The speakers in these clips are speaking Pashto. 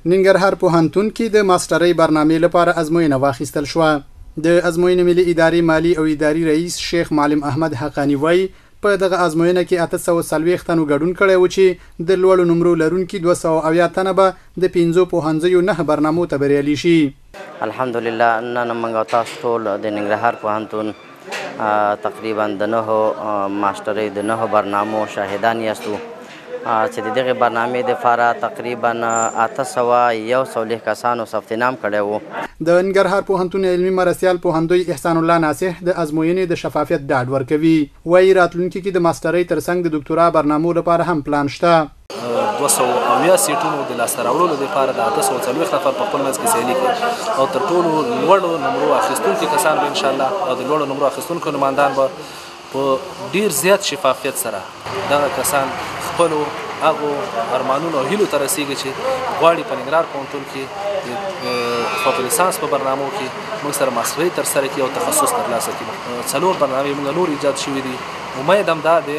ننګرهار پوهنتون کې د ماسترۍ برنامې لپاره ازموینه واخیستل شوه. د ازموینې ملي ادارې مالی او اداري رئیس شیخ معلم احمد حقانی وایي په دغه ازموینه کې 840 تنو ګډون کړی و چې د لوړو نمرو لرونکي 280 تنه به د 15 پوهنځیو 9 برنامو ته بریالي شي. الحمدلله نن موږ تاسو ټول د ننګرهار پوهنتون تقریبا د 9 ماسترۍ د 9 برنامو شاهدان یاستو چې د دغه برنامې لپاره تقریبا 801 کسانو ثبت نام کړی وو. د ننګرهار پوهنتون علمي مرستیال پوهندوی احسان الله ناصح د ازموینې د شفافیت ډاډ ورکوي. وایي راتلونکي کې د ماسترۍ ترڅنګ د دکتورا برنامو لپاره هم پلان شته. 280 سیټونو د لاسته راوړلو لپاره د 840 نفر په خپل منځ کې سیالي کوي او تر ټولو لوړو نمرو اخیستونکي کسان به ان شاء الله او د لوړو نمرو اخیستونکو نمایندان به په ډیر زیات شفافیت سره دغه کسان خپلو هغو ارمانونو او هیلو ته رسیږي چې غواړي په ننګرهار پوهنتون کې فوق لیسانس په برنامو کې موږ سره ماسترۍ ترسره کړي او تخصص ترلاسه کړي. 4 برنامې موږ نور ایجاد شوي دي. امید هم دا دی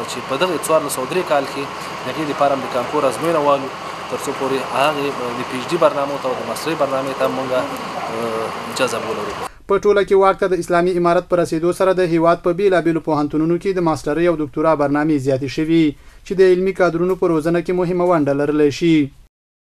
چې په دغه 1403 کال کې هغې دپاره هم د کانکور ازموینه والو تر څو پورې هغې د پی ایچ ډي برنامو ته او د ماسترۍ برنامې ته موږ جذب ولرو. په ټوله کې واک ته د اسلامي امارت پر رسیدو سره د هیواد په بیلابیلو پوهنتونونو کې د ماسترۍ او دکتورا برنامې زیاتې شوي چې د علمي کادرونو په روزنه کې مهمه ونډه لرلی شي.